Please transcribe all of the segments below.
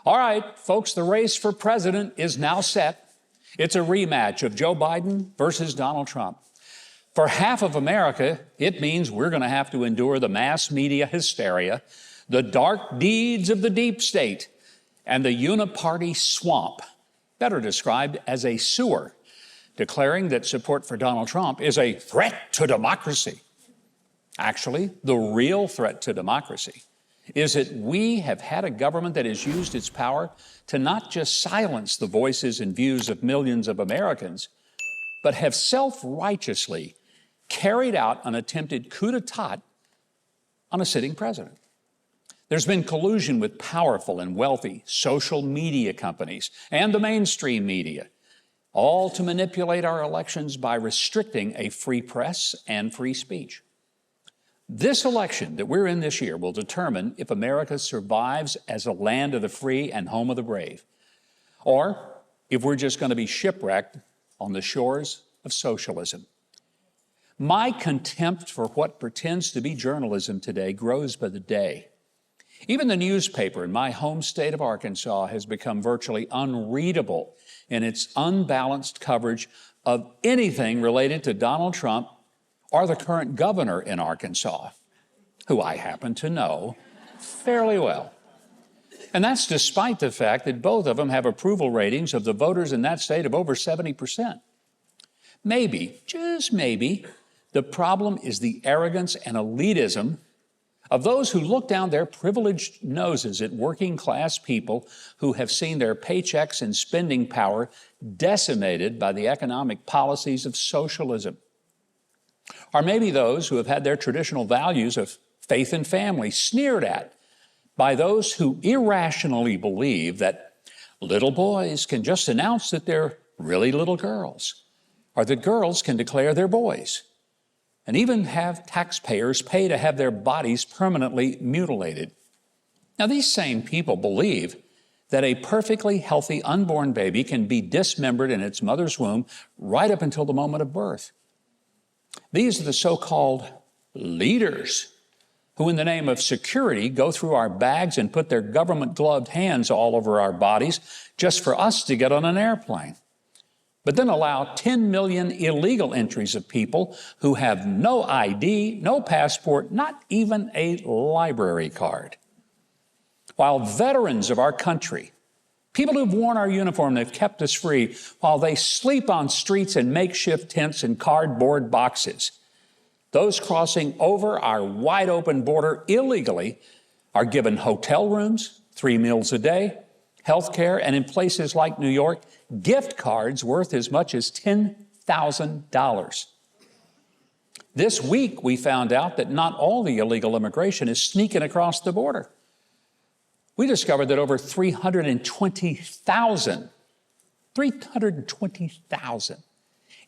All right, folks, the race for president is now set. It's a rematch of Joe Biden versus Donald Trump. For half of America, it means we're going to have to endure the mass media hysteria, the dark deeds of the deep state, and the uniparty swamp, better described as a sewer, declaring that support for Donald Trump is a threat to democracy. Actually, the real threat to democracy is that we have had a government that has used its power to not just silence the voices and views of millions of Americans, but have self-righteously carried out an attempted coup d'etat on a sitting president. There's been collusion with powerful and wealthy social media companies and the mainstream media, all to manipulate our elections by restricting a free press and free speech. This election that we're in this year will determine if America survives as a land of the free and home of the brave, or if we're just going to be shipwrecked on the shores of socialism. My contempt for what pretends to be journalism today grows by the day. Even the newspaper in my home state of Arkansas has become virtually unreadable in its unbalanced coverage of anything related to Donald Trump or the current governor in Arkansas, who I happen to know fairly well. And that's despite the fact that both of them have approval ratings of the voters in that state of over 70%. Maybe, just maybe, the problem is the arrogance and elitism of those who look down their privileged noses at working class people who have seen their paychecks and spending power decimated by the economic policies of socialism. Or maybe those who have had their traditional values of faith and family sneered at by those who irrationally believe that little boys can just announce that they're really little girls, or that girls can declare they're boys, and even have taxpayers pay to have their bodies permanently mutilated. Now, these same people believe that a perfectly healthy unborn baby can be dismembered in its mother's womb right up until the moment of birth. These are the so-called leaders who, in the name of security, go through our bags and put their government-gloved hands all over our bodies just for us to get on an airplane, but then allow 10 million illegal entries of people who have no ID, no passport, not even a library card. While veterans of our country, people who've worn our uniform, they've kept us free, while they sleep on streets in makeshift tents and cardboard boxes, those crossing over our wide-open border illegally are given hotel rooms, 3 meals a day, health care, and in places like New York, gift cards worth as much as $10,000. This week, we found out that not all the illegal immigration is sneaking across the border. We discovered that over 320,000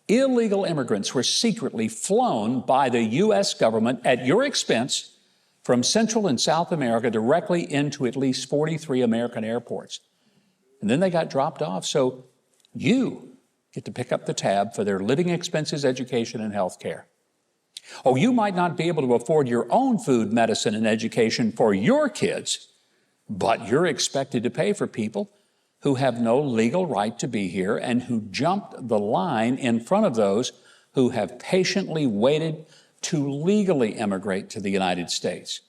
illegal immigrants were secretly flown by the U.S. government at your expense from Central and South America directly into at least 43 American airports. And then they got dropped off, so you get to pick up the tab for their living expenses, education, and health care. Oh, you might not be able to afford your own food, medicine, and education for your kids, but you're expected to pay for people who have no legal right to be here and who jumped the line in front of those who have patiently waited to legally immigrate to the United States.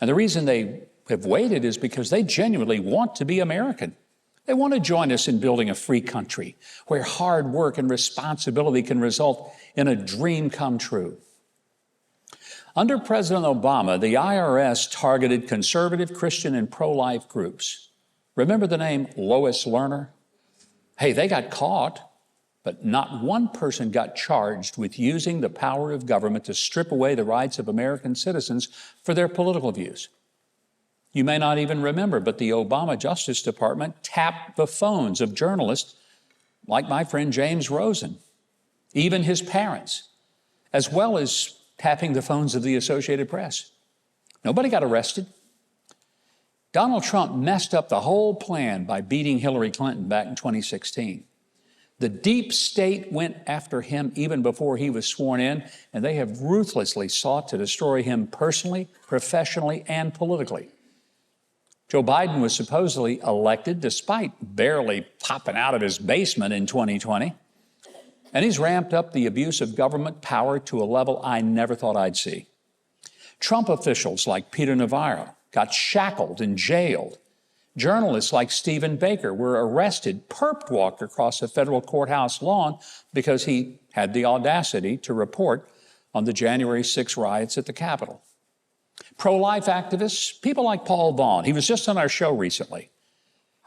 And the reason they have waited is because they genuinely want to be American. They want to join us in building a free country where hard work and responsibility can result in a dream come true. Under President Obama, the IRS targeted conservative, Christian, and pro-life groups. Remember the name Lois Lerner? Hey, they got caught, but not one person got charged with using the power of government to strip away the rights of American citizens for their political views. You may not even remember, but the Obama Justice Department tapped the phones of journalists like my friend James Rosen, even his parents, as well as tapping the phones of the Associated Press. Nobody got arrested. Donald Trump messed up the whole plan by beating Hillary Clinton back in 2016. The deep state went after him even before he was sworn in, and they have ruthlessly sought to destroy him personally, professionally, and politically. Joe Biden was supposedly elected despite barely popping out of his basement in 2020. And he's ramped up the abuse of government power to a level I never thought I'd see. Trump officials like Peter Navarro got shackled and jailed. Journalists like Stephen Baker were arrested, perp walked across a federal courthouse lawn because he had the audacity to report on the January 6 riots at the Capitol. Pro-life activists, people like Paul Vaughn, he was just on our show recently,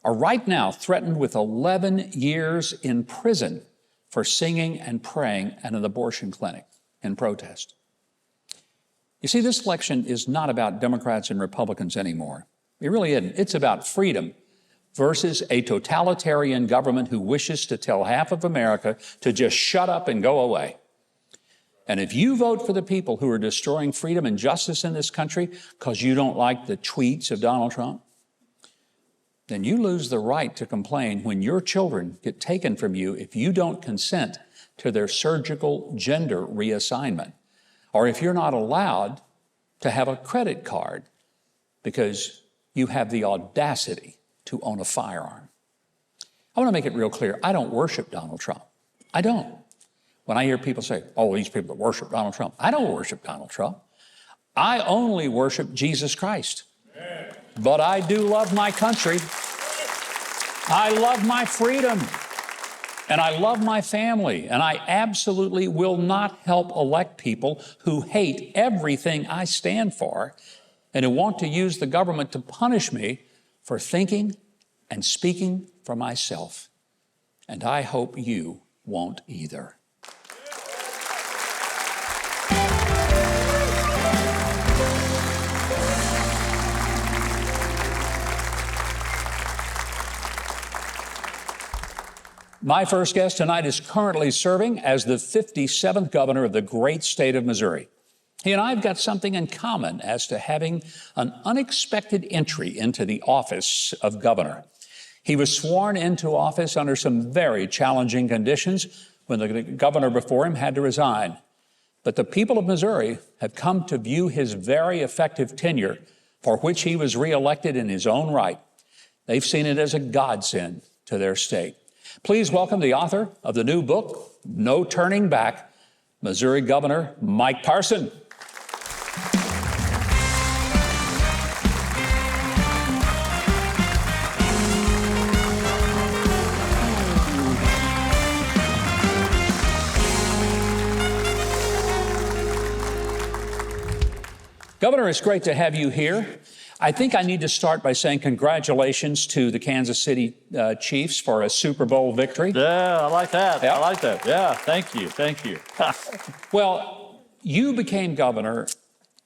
are right now threatened with 11 years in prison for singing and praying at an abortion clinic in protest. You see, this election is not about Democrats and Republicans anymore. It really isn't. It's about freedom versus a totalitarian government who wishes to tell half of America to just shut up and go away. And if you vote for the people who are destroying freedom and justice in this country because you don't like the tweets of Donald Trump, then you lose the right to complain when your children get taken from you if you don't consent to their surgical gender reassignment, or if you're not allowed to have a credit card because you have the audacity to own a firearm. I want to make it real clear. I don't worship Donald Trump. I don't. When I hear people say, oh, these people that worship Donald Trump, I don't worship Donald Trump. I only worship Jesus Christ. But I do love my country. I love my freedom. And I love my family. And I absolutely will not help elect people who hate everything I stand for and who want to use the government to punish me for thinking and speaking for myself. And I hope you won't either. My first guest tonight is currently serving as the 57th governor of the great state of Missouri. He and I have got something in common as to having an unexpected entry into the office of governor. He was sworn into office under some very challenging conditions when the governor before him had to resign. But the people of Missouri have come to view his very effective tenure, for which he was reelected in his own right. They've seen it as a godsend to their state. Please welcome the author of the new book, No Turning Back, Missouri Governor Mike Parson. Governor, it's great to have you here. I think I need to start by saying congratulations to the Kansas City Chiefs for a Super Bowl victory. Yeah, I like that. Yep. I like that. Yeah, thank you. Thank you. Well, you became governor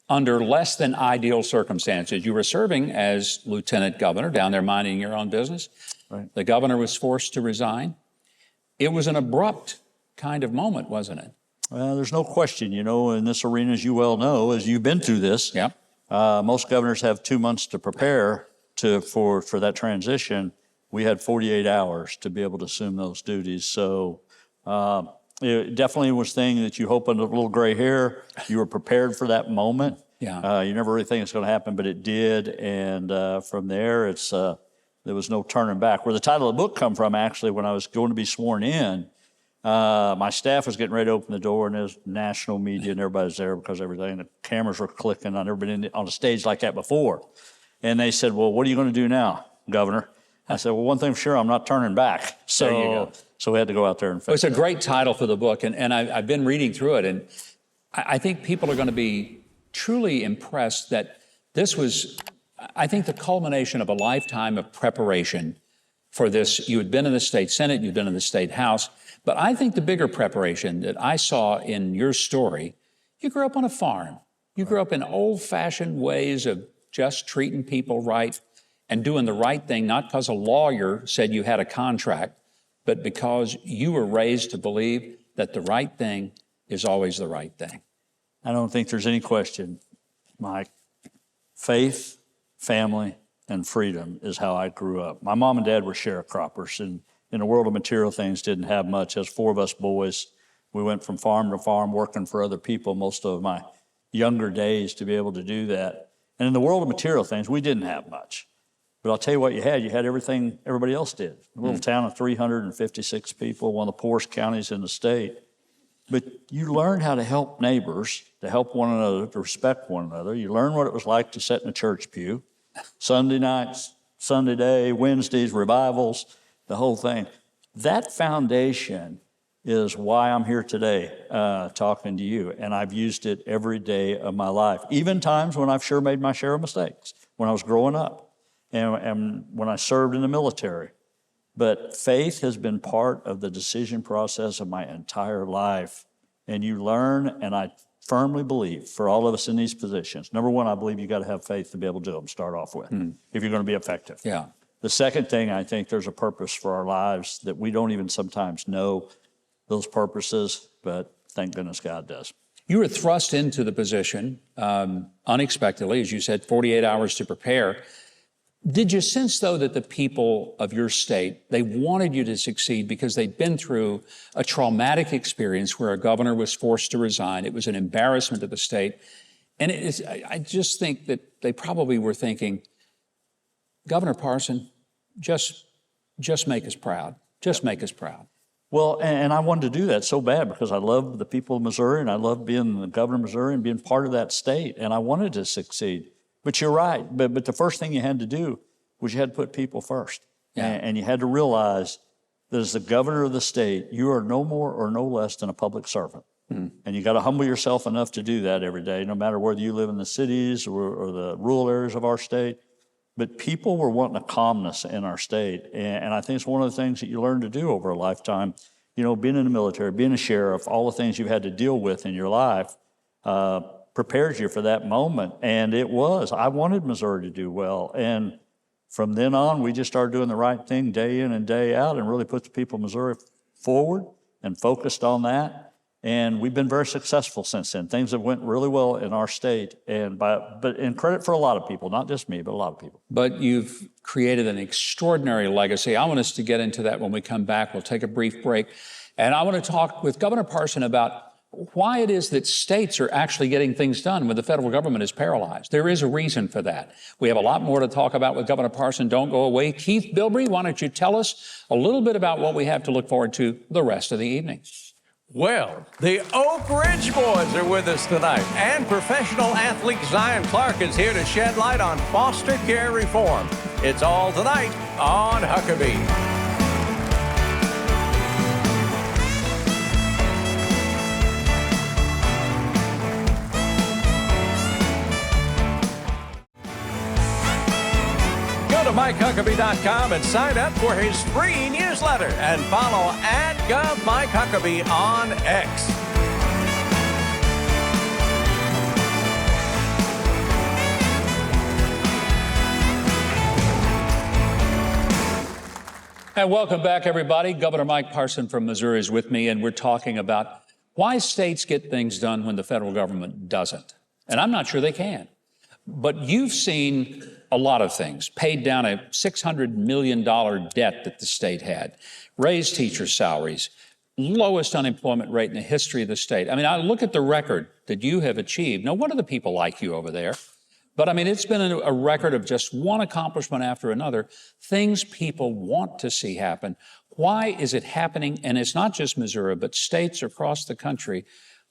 under less than ideal circumstances. You were serving as lieutenant governor down there minding your own business. Right. The governor was forced to resign. It was an abrupt kind of moment, wasn't it? Well, there's no question, you know, in this arena, as you well know, as you've been through this, Yeah. Most governors have 2 months to prepare for that transition. We had 48 hours to be able to assume those duties. So it definitely was thing that you hope in a little gray hair. You were prepared for that moment. Yeah. You never really think it's going to happen, but it did. And from there, there was no turning back. Where the title of the book come from, actually, when I was going to be sworn in, my staff was getting ready to open the door, and there's national media, and everybody's there because everything. The cameras were clicking. I'd never been on a stage like that before. And they said, well, what are you going to do now, Governor? I said, well, one thing for sure, I'm not turning back. There you go. So we had to go out there and Well, face it's a great title for the book, and I've been reading through it, and I think people are going to be truly impressed that this was, I think, the culmination of a lifetime of preparation for this. You had been in the state Senate, you'd been in the state House, but I think the bigger preparation that I saw in your story, you grew up on a farm. You grew up in old-fashioned ways of just treating people right and doing the right thing, not because a lawyer said you had a contract, but because you were raised to believe that the right thing is always the right thing. I don't think there's any question, Mike. Faith, family, and freedom is how I grew up. My mom and dad were sharecroppers, and in the world of material things, didn't have much. As 4 of us boys, we went from farm to farm working for other people most of my younger days to be able to do that. And in the world of material things, we didn't have much. But I'll tell you what you had everything everybody else did. A little town of 356 people, one of the poorest counties in the state. But you learned how to help neighbors, to help one another, to respect one another. You learned what it was like to sit in a church pew, Sunday nights, Sunday day, Wednesdays, revivals, the whole thing. That foundation is why I'm here today talking to you, and I've used it every day of my life, even times when I've sure made my share of mistakes, when I was growing up and when I served in the military. But faith has been part of the decision process of my entire life, and you learn, and I firmly believe, for all of us in these positions, number one, I believe you got to have faith to be able to do them, start off with, if you're going to be effective. Yeah. The second thing, I think there's a purpose for our lives that we don't even sometimes know those purposes, but thank goodness God does. You were thrust into the position unexpectedly, as you said, 48 hours to prepare. Did you sense, though, that the people of your state, they wanted you to succeed because they'd been through a traumatic experience where a governor was forced to resign? It was an embarrassment to the state. And I just think that they probably were thinking, Governor Parson, just make us proud. Just make us proud. Well, and I wanted to do that so bad because I love the people of Missouri, and I love being the governor of Missouri and being part of that state, and I wanted to succeed. But you're right. But the first thing you had to do was you had to put people first. Yeah. And you had to realize that as the governor of the state, you are no more or no less than a public servant. And you got to humble yourself enough to do that every day, no matter whether you live in the cities or the rural areas of our state. But people were wanting a calmness in our state. And I think it's one of the things that you learn to do over a lifetime. You know, being in the military, being a sheriff, all the things you've had to deal with in your life, prepares you for that moment. And it was. I wanted Missouri to do well. And from then on, we just started doing the right thing day in and day out and really put the people of Missouri forward and focused on that. And we've been very successful since then. Things have went really well in our state. But in credit for a lot of people, not just me, but a lot of people. But you've created an extraordinary legacy. I want us to get into that when we come back. We'll take a brief break. And I want to talk with Governor Parson about why it is that states are actually getting things done when the federal government is paralyzed. There is a reason for that. We have a lot more to talk about with Governor Parson. Don't go away. Keith Bilbrey, why don't you tell us a little bit about what we have to look forward to the rest of the evening? Well, the Oak Ridge Boys are with us tonight, and professional athlete Zion Clark is here to shed light on foster care reform. It's all tonight on Huckabee. Go to MikeHuckabee.com and sign up for his free newsletter and follow @GovMikeHuckabee on X. And welcome back, everybody. Governor Mike Parson from Missouri is with me, and we're talking about why states get things done when the federal government doesn't. And I'm not sure they can. But you've seen a lot of things, paid down a $600 million debt that the state had, raised teacher salaries, lowest unemployment rate in the history of the state. I mean, I look at the record that you have achieved. No wonder the people like you over there. But I mean, it's been a record of just one accomplishment after another, things people want to see happen. Why is it happening? And it's not just Missouri, but states across the country.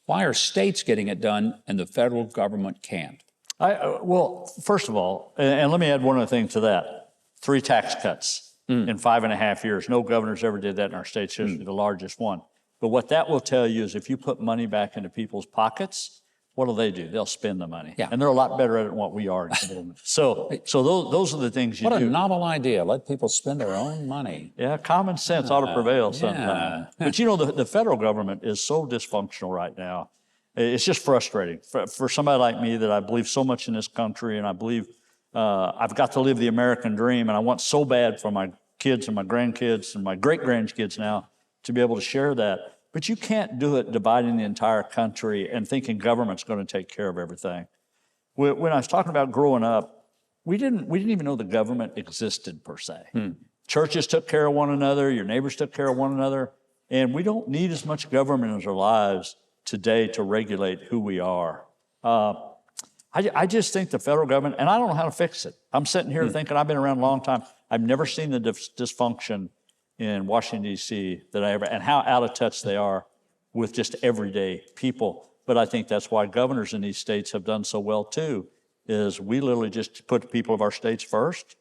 Why are states getting it done and the federal government can't? Well, first of all, and let me add one other thing to that. 3 tax cuts in 5.5 years. No governor's ever did that in our state's history, the largest one. But what that will tell you is if you put money back into people's pockets, what do? They'll spend the money. Yeah. And they're a lot better at it than what we are. So those are the things you do. What a novel idea. Let people spend their own money. Yeah, common sense ought to prevail sometimes. But you know, the federal government is so dysfunctional right now. It's just frustrating for somebody like me that I believe so much in this country, and I believe I've got to live the American dream, and I want so bad for my kids and my grandkids and my great-grandkids now to be able to share that. But you can't do it dividing the entire country and thinking government's going to take care of everything. When I was talking about growing up, we didn't even know the government existed per se. Churches took care of one another, your neighbors took care of one another, and we don't need as much government in our lives today to regulate who we are. I just think the federal government, and I don't know how to fix it. I'm sitting here thinking I've been around a long time. I've never seen the dysfunction in Washington, D.C. that I ever, and how out of touch they are with just everyday people. But I think that's why governors in these states have done so well too, is we literally just put the people of our states first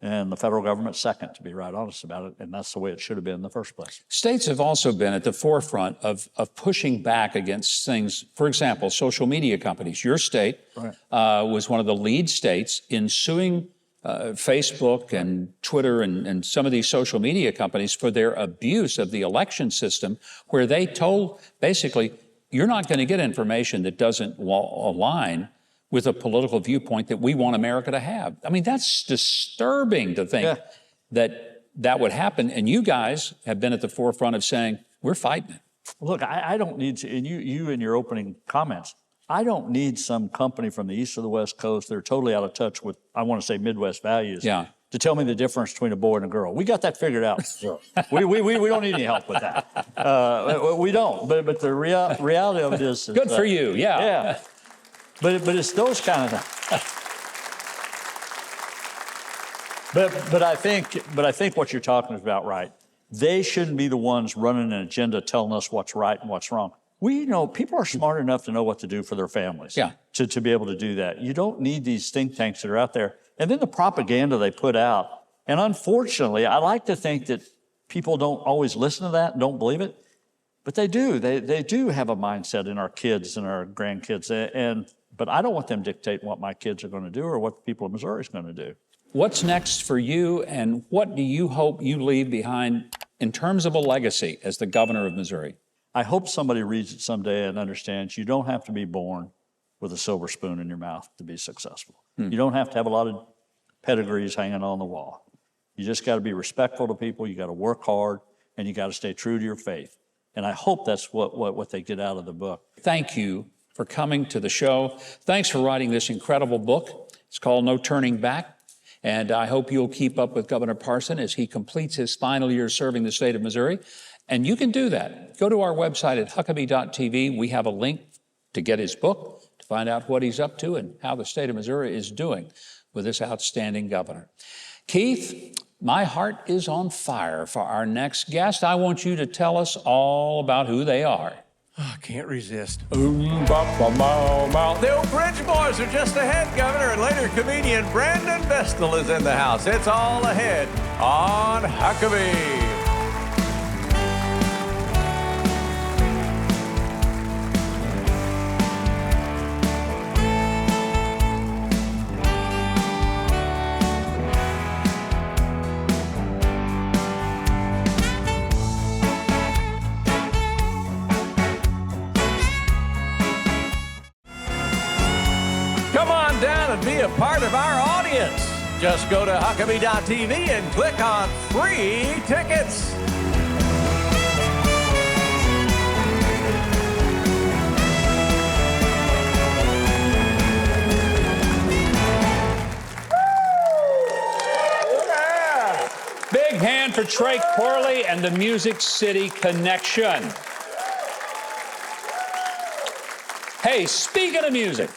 and the federal government second, to be right honest about it. And that's the way it should have been in the first place. States have also been at the forefront of pushing back against things. For example, social media companies. Your state was one of the lead states in suing Facebook and Twitter and some of these social media companies for their abuse of the election system, where they told, basically, you're not going to get information that doesn't align with a political viewpoint that we want America to have. I mean, that's disturbing to think that would happen. And you guys have been at the forefront of saying, we're fighting it. Look, I don't need to, and you in your opening comments, I don't need some company from the east or the west coast that are totally out of touch with, I want to say, Midwest values to tell me the difference between a boy and a girl. We got that figured out. we don't need any help with that. We don't. But the reality of it is good for you. Yeah. But it's those kind of things. But I think what you're talking about, right? They shouldn't be the ones running an agenda telling us what's right and what's wrong. We know people are smart enough to know what to do for their families. To be able to do that. You don't need these think tanks that are out there. And then the propaganda they put out. And unfortunately, I like to think that people don't always listen to that and don't believe it. But they do. They do have a mindset in our kids and our grandkids. But I don't want them dictating what my kids are going to do or what the people of Missouri is going to do. What's next for you, and what do you hope you leave behind in terms of a legacy as the governor of Missouri? I hope somebody reads it someday and understands you don't have to be born with a silver spoon in your mouth to be successful. You don't have to have a lot of pedigrees hanging on the wall. You just got to be respectful to people. You got to work hard, and you got to stay true to your faith. And I hope that's what they get out of the book. Thank you for coming to the show. Thanks for writing this incredible book. It's called No Turning Back. And I hope you'll keep up with Governor Parson as he completes his final year serving the state of Missouri. And you can do that. Go to our website at Huckabee.tv. We have a link to get his book, to find out what he's up to and how the state of Missouri is doing with this outstanding governor. Keith, my heart is on fire for our next guest. I want you to tell us all about who they are. Oh, can't resist. The Oak Ridge Boys are just ahead, Governor, and later comedian Brandon Vestal is in the house. It's all ahead on Huckabee. Down and be a part of our audience. Just go to Huckabee.tv and click on free tickets. Big hand for Trey Corley and the Music City Connection. Hey, speaking of music,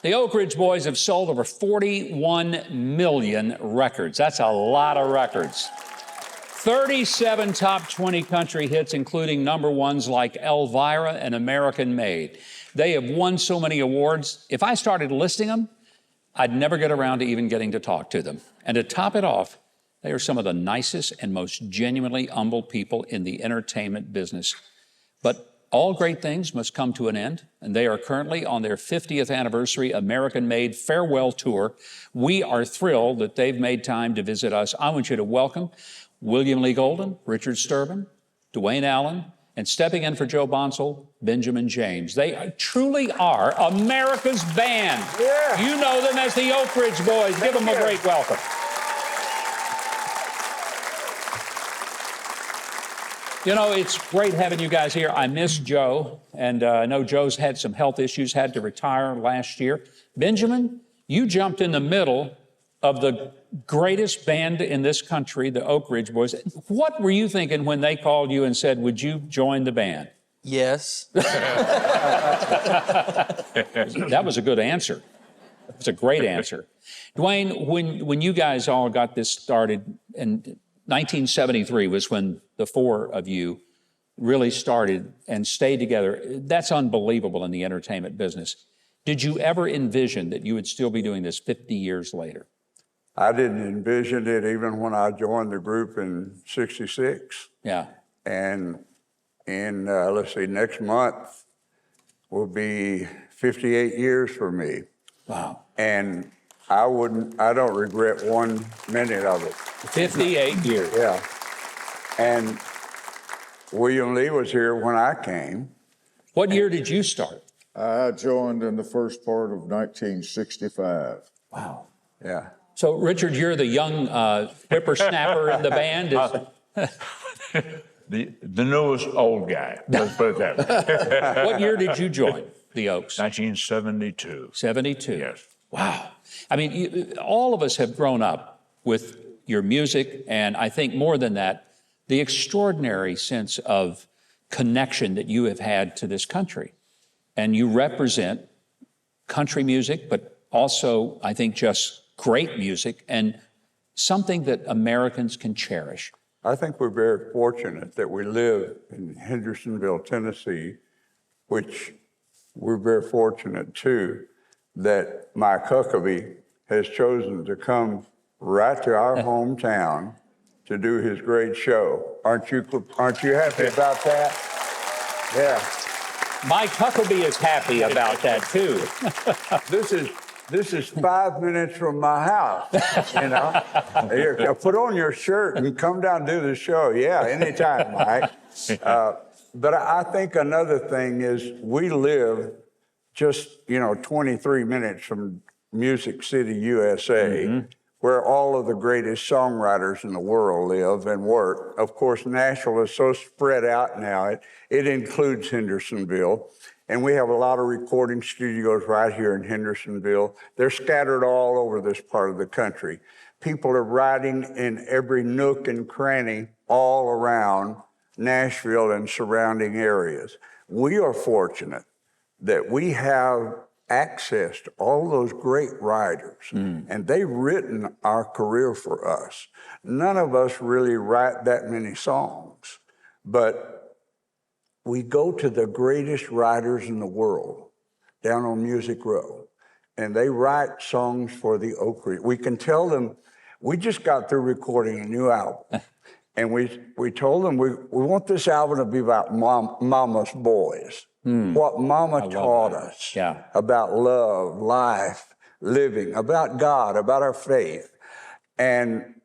the Oak Ridge Boys have sold over 41 million records. That's a lot of records. 37 top 20 country hits, including number ones like Elvira and American Made. They have won so many awards. If I started listing them, I'd never get around to even getting to talk to them. And to top it off, they are some of the nicest and most genuinely humble people in the entertainment business. But all great things must come to an end, and they are currently on their 50th anniversary American-Made farewell tour. We are thrilled that they've made time to visit us. I want you to welcome William Lee Golden, Richard Sturban, Dwayne Allen, and stepping in for Joe Bonsall, Benjamin James. They truly are America's band. Yeah. You know them as the Oak Ridge Boys. Give them a great welcome. You know, it's great having you guys here. I miss Joe, and I know Joe's had some health issues, had to retire last year. Benjamin, you jumped in the middle of the greatest band in this country, the Oak Ridge Boys. What were you thinking when they called you and said, would you join the band? Yes. That was a good answer. It's a great answer. Dwayne, when you guys all got this started, and 1973 was when the four of you really started and stayed together. That's unbelievable in the entertainment business. Did you ever envision that you would still be doing this 50 years later? I didn't envision it even when I joined the group in '66. Yeah. And in, let's see, next month will be 58 years for me. Wow. And I don't regret 1 minute of it. 58 years. Yeah. And William Lee was here when I came. What year did you start? I joined in the first part of 1965. Wow. Yeah. So, Richard, you're the young whippersnapper in the band. The newest old guy, let's put it that way. What year did you join the Oaks? 1972. 72. Yes. Wow. I mean, all of us have grown up with your music, and I think more than that, the extraordinary sense of connection that you have had to this country. And you represent country music, but also, I think, just great music and something that Americans can cherish. I think we're very fortunate that we live in Hendersonville, Tennessee, which we're very fortunate too, that Mike Huckabee has chosen to come right to our hometown to do his great show. Aren't you happy about that? Yeah. Mike Huckabee is happy about that too. This is 5 minutes from my house, you know. Here, put on your shirt and come down and do the show. Yeah, anytime, Mike. But I think another thing is we live just, 23 minutes from Music City, USA, where all of the greatest songwriters in the world live and work. Of course, Nashville is so spread out now, it includes Hendersonville. And we have a lot of recording studios right here in Hendersonville. They're scattered all over this part of the country. People are writing in every nook and cranny all around Nashville and surrounding areas. We are fortunate that we have access to all those great writers, and they've written our career for us. None of us really write that many songs, but we go to the greatest writers in the world down on Music Row, and they write songs for the Oak Ridge. We can tell them, we just got through recording a new album, and we told them we want this album to be about mama's boys, what mama taught us about love, life, living, about God, about our faith. And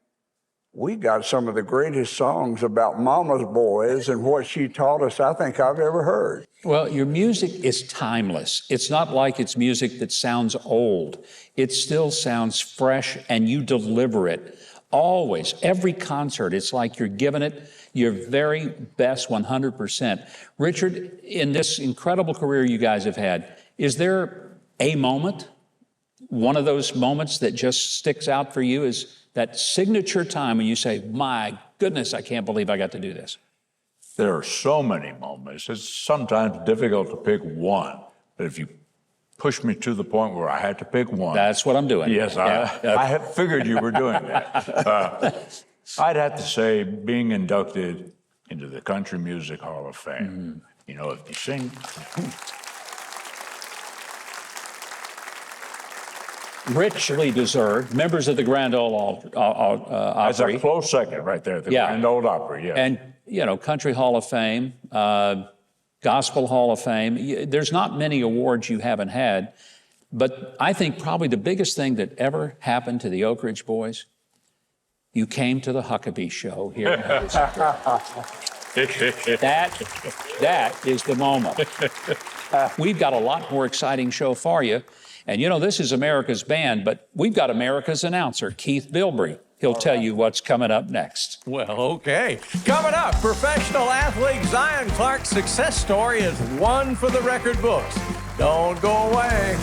we got some of the greatest songs about mama's boys and what she taught us I think I've ever heard. Well, your music is timeless. It's not like it's music that sounds old. It still sounds fresh, and you deliver it always. Every concert, it's like you're giving it your very best 100%. Richard, in this incredible career you guys have had, is there a moment, one of those moments that just sticks out for you is that signature time when you say, my goodness, I can't believe I got to do this? There are so many moments. It's sometimes difficult to pick one. But if you push me to the point where I had to pick one. That's what I'm doing. Yes, I had figured you were doing that. I'd have to say being inducted into the Country Music Hall of Fame. You know, if you sing... Richly deserved. Members of the Grand Ole Opry. That's a close second right there, the Grand Ole Opry, yes. And, Country Hall of Fame, Gospel Hall of Fame. There's not many awards you haven't had, but I think probably the biggest thing that ever happened to the Oak Ridge Boys, you came to the Huckabee show here in Hendersonville. That is the moment. We've got a lot more exciting show for you. And this is America's band, but we've got America's announcer, Keith Bilbrey. He'll tell you what's coming up next. Well, okay. Coming up, professional athlete Zion Clark's success story is one for the record books. Don't go away.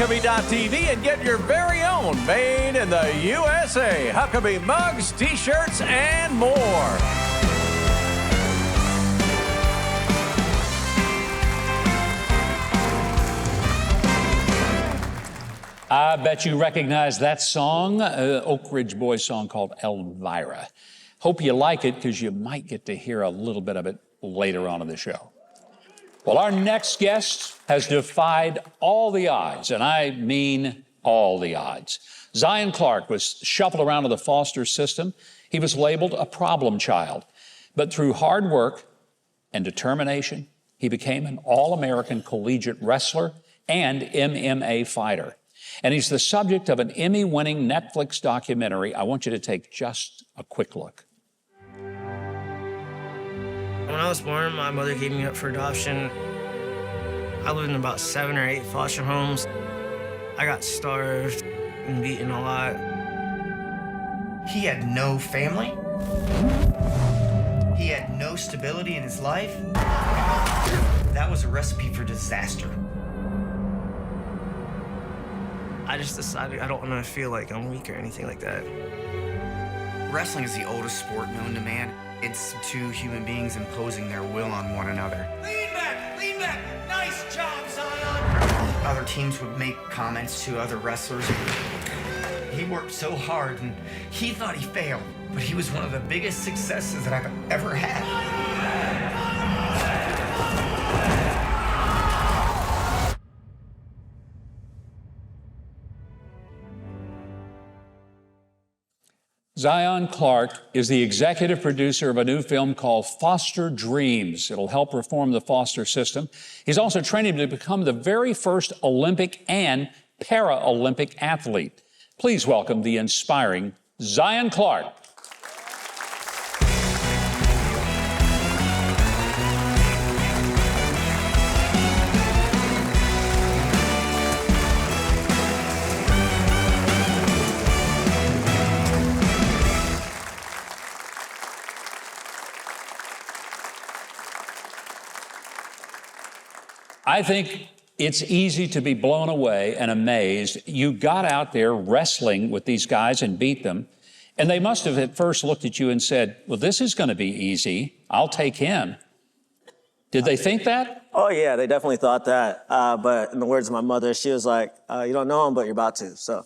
Huckabee.tv and get your very own made in the USA Huckabee mugs, t-shirts, and more. I bet you recognize that song, Oak Ridge Boys song called Elvira. Hope you like it, because you might get to hear a little bit of it later on in the show. Well, our next guest has defied all the odds, and I mean all the odds. Zion Clark was shuffled around to the foster system. He was labeled a problem child. But through hard work and determination, he became an all-American collegiate wrestler and MMA fighter. And he's the subject of an Emmy-winning Netflix documentary. I want you to take just a quick look. When I was born, my mother gave me up for adoption. I lived in about 7 or 8 foster homes. I got starved and beaten a lot. He had no family. He had no stability in his life. That was a recipe for disaster. I just decided I don't want to feel like I'm weak or anything like that. Wrestling is the oldest sport known to man. It's two human beings imposing their will on one another. Lean back, nice job, Zion. Other teams would make comments to other wrestlers. He worked so hard and he thought he failed, but he was one of the biggest successes that I've ever had. Zion Clark is the executive producer of a new film called Foster Dreams. It'll help reform the foster system. He's also training to become the very first Olympic and Paralympic athlete. Please welcome the inspiring Zion Clark. I think it's easy to be blown away and amazed. You got out there wrestling with these guys and beat them, and they must have at first looked at you and said, well, this is going to be easy. I'll take him. Did they think that? Oh, yeah, they definitely thought that. But in the words of my mother, she was like, you don't know him, but you're about to, so.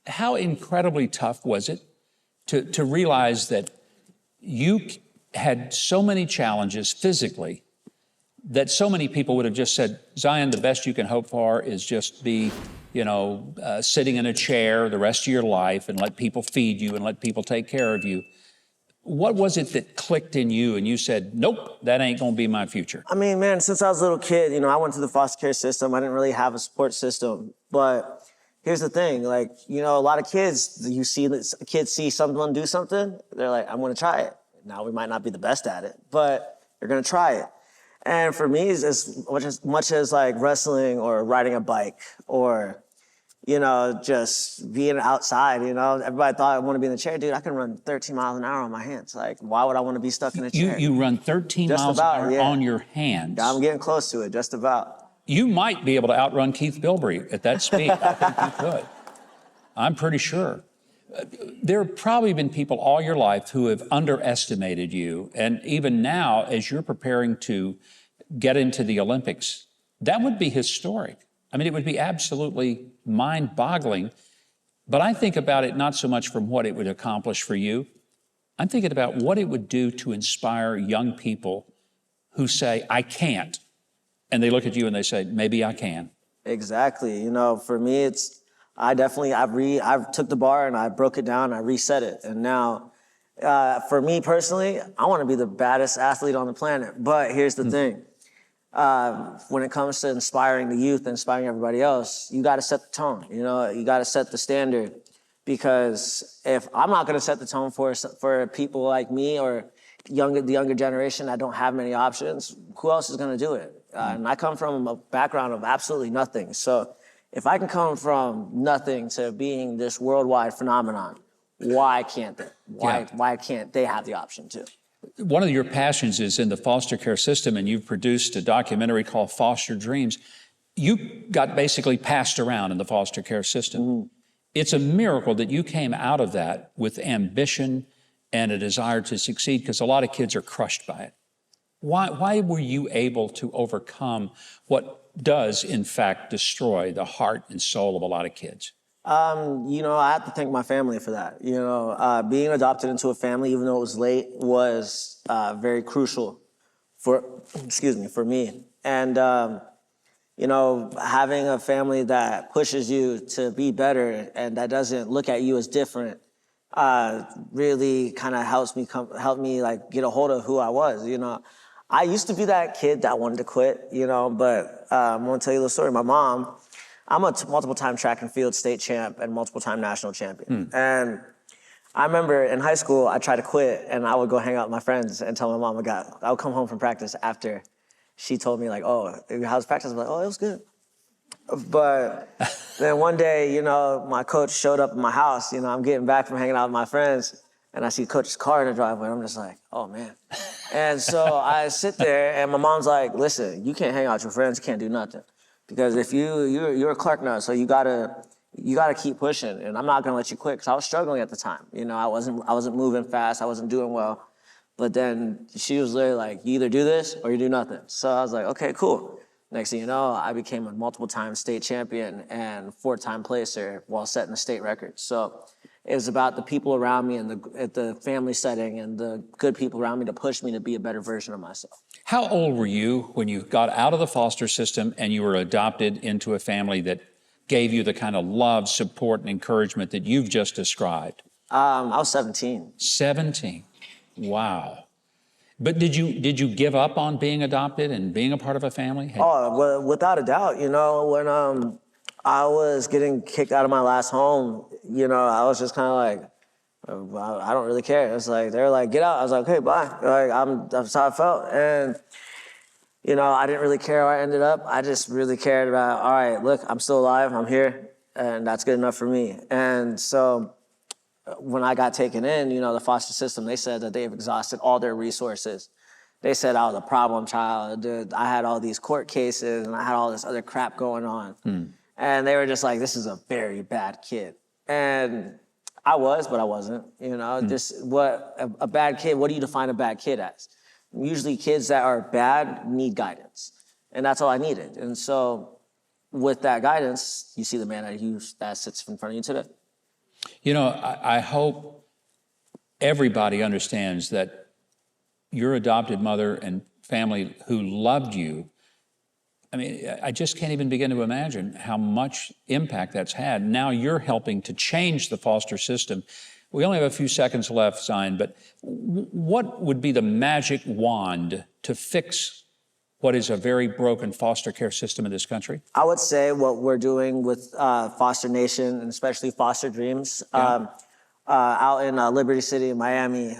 How incredibly tough was it to realize that you had so many challenges physically that so many people would have just said, Zion, the best you can hope for is just be, sitting in a chair the rest of your life and let people feed you and let people take care of you. What was it that clicked in you and you said, nope, that ain't gonna be my future? I mean, man, since I was a little kid, I went to the foster care system. I didn't really have a support system. But here's the thing, a lot of kids, kids see someone do something, they're like, I'm gonna try it. Now, we might not be the best at it, but you're gonna try it. And for me, it's as much as like wrestling or riding a bike or, just being outside, everybody thought I want to be in the chair. Dude, I can run 13 miles an hour on my hands. Like, why would I want to be stuck in a chair? You run 13 miles an hour on your hands. Yeah, I'm getting close to it, just about. You might be able to outrun Keith Bilbrey at that speed. I think you could. I'm pretty sure. There have probably been people all your life who have underestimated you. And even now, as you're preparing to get into the Olympics, that would be historic. I mean, it would be absolutely mind-boggling. But I think about it not so much from what it would accomplish for you. I'm thinking about what it would do to inspire young people who say, I can't. And they look at you and they say, maybe I can. Exactly. For me, I took the bar and I broke it down, I reset it. And now, for me personally, I want to be the baddest athlete on the planet. But here's the thing. When it comes to inspiring the youth, inspiring everybody else, you got to set the tone. You got to set the standard. Because if I'm not going to set the tone for people like me or the younger generation that don't have many options, who else is going to do it? And I come from a background of absolutely nothing. So if I can come from nothing to being this worldwide phenomenon, why can't they? Why can't they have the option too? One of your passions is in the foster care system, and you've produced a documentary called Foster Dreams. you got basically passed around in the foster care system. It's a miracle that you came out of that with ambition and a desire to succeed, because a lot of kids are crushed by it. Why were you able to overcome what does, in fact, destroy the heart and soul of a lot of kids? I have to thank my family for that. Being adopted into a family, even though it was late, was very crucial for me. And, having a family that pushes you to be better and that doesn't look at you as different really kind of helped me like get a hold of who I was. I used to be that kid that wanted to quit, but I'm gonna tell you the story. My mom, I'm a multiple-time track and field state champ and multiple-time national champion. And I remember in high school, I tried to quit and I would go hang out with my friends and tell my mom I would come home from practice after she told me like, oh, how's practice? I'm like, oh, it was good. But then one day, my coach showed up at my house. I'm getting back from hanging out with my friends and I see coach's car in the driveway. I'm just like, oh man. And so I sit there and my mom's like, listen, you can't hang out with your friends, you can't do nothing. Because if you're a Clark nut, so you gotta keep pushing, and I'm not gonna let you quit, because I was struggling at the time. I wasn't moving fast, I wasn't doing well. But then she was literally like, you either do this or you do nothing. So I was like, okay, cool. Next thing you know, I became a multiple-time state champion and 4-time placer while setting the state record. So it was about the people around me and the family setting and the good people around me to push me to be a better version of myself. How old were you when you got out of the foster system and you were adopted into a family that gave you the kind of love, support, and encouragement that you've just described? I was 17. 17. Wow. But did you give up on being adopted and being a part of a family? Oh, well, without a doubt. When I was getting kicked out of my last home, I was just kind of like, I don't really care. It's like, they're like, get out. I was like, okay, bye. That's how I felt. And, I didn't really care where I ended up. I just really cared about, all right, look, I'm still alive, I'm here, and that's good enough for me. And so when I got taken in, the foster system, they said that they've exhausted all their resources. They said I was a problem child. I had all these court cases and I had all this other crap going on. And they were just like, this is a very bad kid. And I was, but I wasn't. A bad kid, what do you define a bad kid as? Usually kids that are bad need guidance. And that's all I needed. And so with that guidance, you see the man that sits in front of you today. I hope everybody understands that your adopted mother and family who loved you, I just can't even begin to imagine how much impact that's had. Now you're helping to change the foster system. We only have a few seconds left, Zion, but what would be the magic wand to fix what is a very broken foster care system in this country? I would say what we're doing with Foster Nation, and especially Foster Dreams, out in Liberty City in Miami,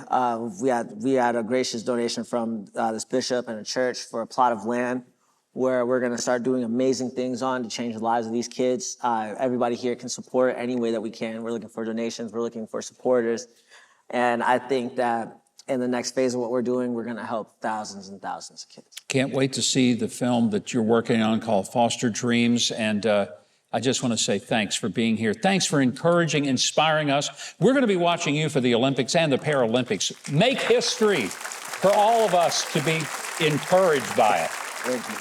we had a gracious donation from this bishop and a church for a plot of land where we're going to start doing amazing things on to change the lives of these kids. Everybody here can support any way that we can. We're looking for donations. We're looking for supporters. And I think that in the next phase of what we're doing, we're going to help thousands and thousands of kids. Can't wait to see the film that you're working on called Foster Dreams. And I just want to say thanks for being here. Thanks for encouraging, inspiring us. We're going to be watching you for the Olympics and the Paralympics. Make history for all of us to be encouraged by it. Thank you.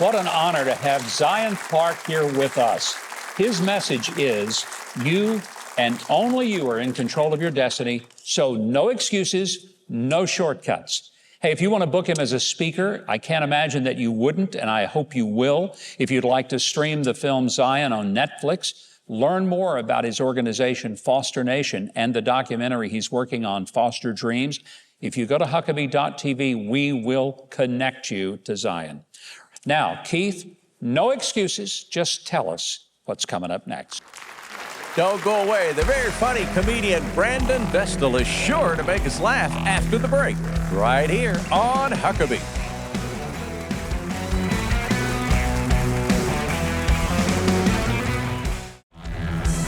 What an honor to have Zion Clark here with us. His message is, you and only you are in control of your destiny, so no excuses, no shortcuts. Hey, if you want to book him as a speaker, I can't imagine that you wouldn't, and I hope you will. If you'd like to stream the film Zion on Netflix, learn more about his organization, Foster Nation, and the documentary he's working on, Foster Dreams. If you go to Huckabee.tv, we will connect you to Zion. Now, Keith, no excuses, just tell us what's coming up next. Don't go away. The very funny comedian Brandon Vestal is sure to make us laugh after the break, right here on Huckabee.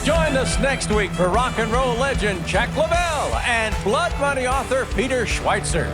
Join us next week for rock and roll legend Chuck Leavell and Blood Money author Peter Schweitzer.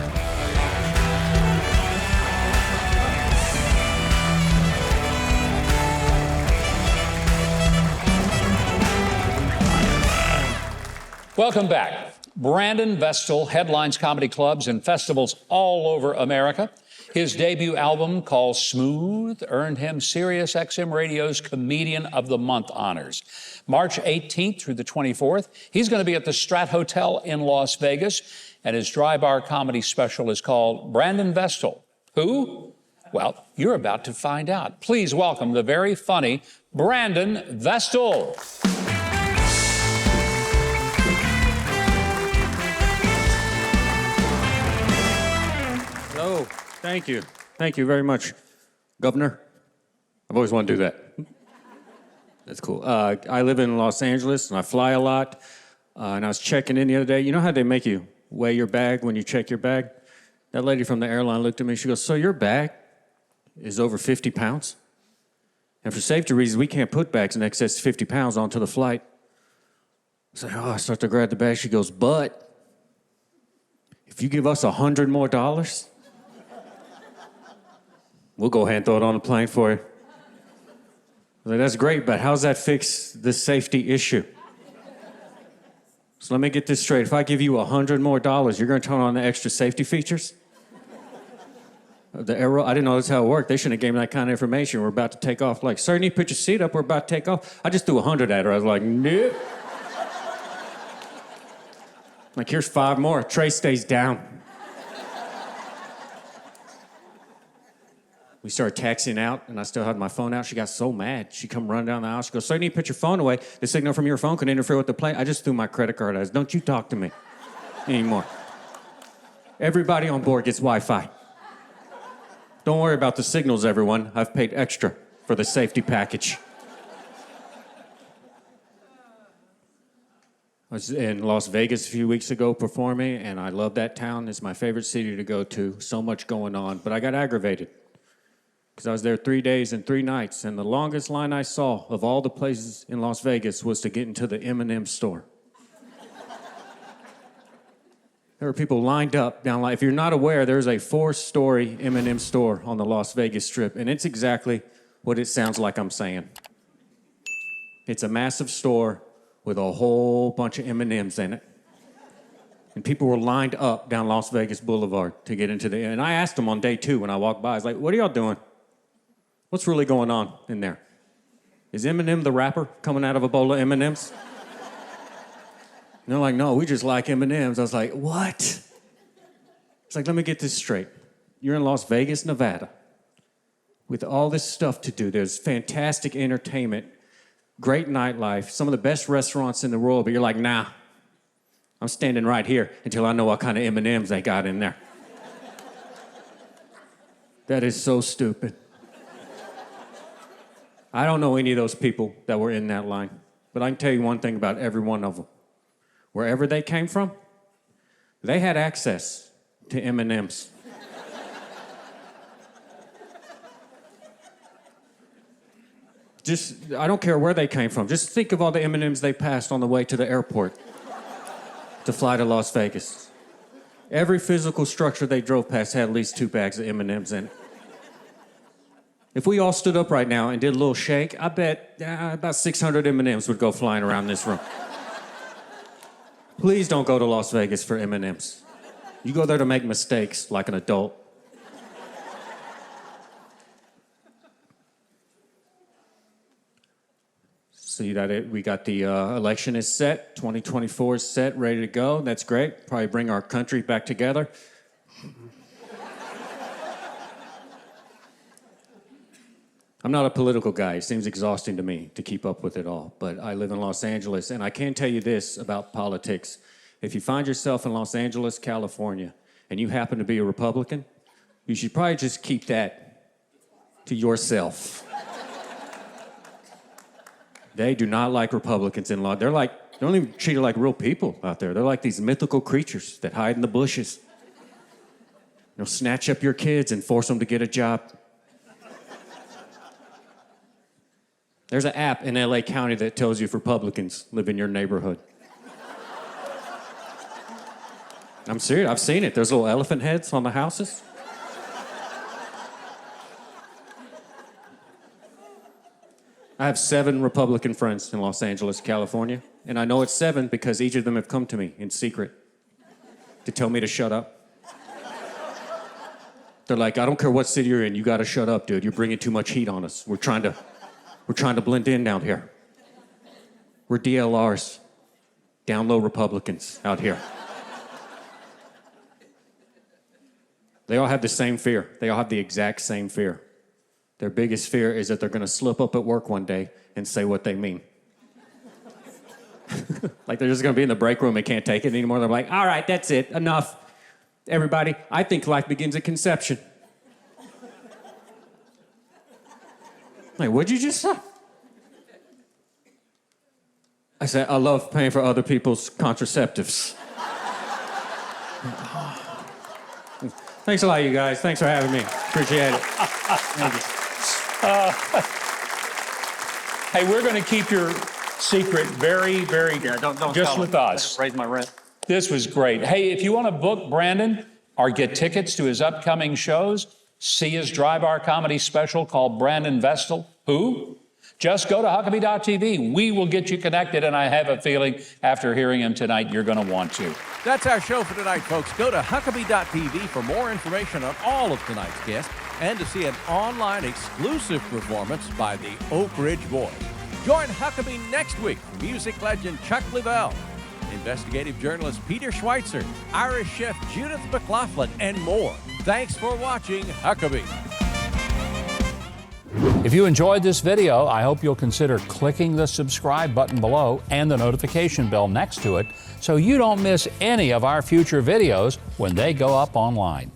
Welcome back. Brandon Vestal headlines comedy clubs and festivals all over America. His debut album, called Smooth, earned him Sirius XM Radio's Comedian of the Month honors. March 18th through the 24th, he's going to be at the Strat Hotel in Las Vegas, and his dry bar comedy special is called Brandon Vestal. Who? Well, you're about to find out. Please welcome the very funny Brandon Vestal. Hello. Thank you. Thank you very much, Governor. I've always wanted to do that. That's cool. I live in Los Angeles, and I fly a lot. And I was checking in the other day. You know how they make you weigh your bag when you check your bag? That lady from the airline looked at me. She goes, "So your bag is over 50 pounds? And for safety reasons, we can't put bags in excess of 50 pounds onto the flight." I said, I start to grab the bag. She goes, "But if you give us $100 more, we'll go ahead and throw it on the plane for you." I was like, "That's great, but how's that fix the safety issue?" So let me get this straight. If I give you $100 more, you're going to turn on the extra safety features? I didn't know that's how it worked. They shouldn't have given me that kind of information. We're about to take off. Like, "Sir, you need to put your seat up. We're about to take off." I just threw 100 at her. I was like, "Nope." Like, "Here's 5 more. Tray stays down." We started taxiing out, and I still had my phone out. She got so mad. She come running down the aisle. She goes, "Sir, you need to put your phone away. The signal from your phone can interfere with the plane." I just threw my credit card at her. "Don't you talk to me anymore. Everybody on board gets Wi-Fi. Don't worry about the signals, everyone. I've paid extra for the safety package." I was in Las Vegas a few weeks ago performing, and I love that town. It's my favorite city to go to. So much going on. But I got aggravated because I was there 3 days and 3 nights, and the longest line I saw of all the places in Las Vegas was to get into the M&M store. There were people lined up down like, if you're not aware, there's a 4-story M&M store on the Las Vegas Strip, and it's exactly what it sounds like I'm saying. It's a massive store with a whole bunch of M&Ms in it. And people were lined up down Las Vegas Boulevard to get into the, and I asked them on day 2 when I walked by, I was like, "What are y'all doing? What's really going on in there? Is M&M the rapper coming out of a bowl of M&Ms?" And they're like, "No, we just like M&Ms." I was like, "What?" It's like, let me get this straight. You're in Las Vegas, Nevada, with all this stuff to do. There's fantastic entertainment, great nightlife, some of the best restaurants in the world, but you're like, "Nah, I'm standing right here until I know what kind of M&Ms they got in there." That is so stupid. I don't know any of those people that were in that line, but I can tell you one thing about every one of them. Wherever they came from, they had access to M&Ms. I don't care where they came from. Just think of all the M&Ms they passed on the way to the airport to fly to Las Vegas. Every physical structure they drove past had at least 2 bags of M&Ms in it. If we all stood up right now and did a little shake, I bet about 600 M&Ms would go flying around this room. Please don't go to Las Vegas for M&Ms. You go there to make mistakes like an adult. See that we got the election is set, 2024 is set, ready to go. That's great. Probably bring our country back together. I'm not a political guy. It seems exhausting to me to keep up with it all. But I live in Los Angeles, and I can tell you this about politics. If you find yourself in Los Angeles, California, and you happen to be a Republican, you should probably just keep that to yourself. They do not like Republicans in law. They don't even treat it like real people out there. They're like these mythical creatures that hide in the bushes. They'll snatch up your kids and force them to get a job. There's an app in LA County that tells you if Republicans live in your neighborhood. I'm serious, I've seen it. There's little elephant heads on the houses. I have 7 Republican friends in Los Angeles, California, and I know it's 7 because each of them have come to me in secret to tell me to shut up. They're like, I don't care what city you're in, you gotta shut up, dude. You're bringing too much heat on us. We're trying to blend in down here. We're DLRs, down low Republicans out here. They all have the same fear. They all have the exact same fear. Their biggest fear is that they're gonna slip up at work one day and say what they mean. Like they're just gonna be in the break room and can't take it anymore. They're like, all right, that's it, enough. Everybody, I think life begins at conception. Like, what'd you just say? I said, I love paying for other people's contraceptives. Thanks a lot, you guys. Thanks for having me. Appreciate it. Thank you. Hey, we're going to keep your secret very, very don't just tell with them. us. Raise my rent. This was great. Hey, if you want to book Brandon or get tickets to his upcoming shows, see his Dry-Bar comedy special called Brandon Vestal. Who? Just go to Huckabee.tv. We will get you connected, and I have a feeling after hearing him tonight, you're going to want to. That's our show for tonight, folks. Go to Huckabee.tv for more information on all of tonight's guests and to see an online exclusive performance by the Oak Ridge Boys. Join Huckabee next week for music legend Chuck Leavell, investigative journalist Peter Schweitzer, Irish chef Judith McLaughlin, and more. Thanks for watching Huckabee. If you enjoyed this video, I hope you'll consider clicking the subscribe button below and the notification bell next to it so you don't miss any of our future videos when they go up online.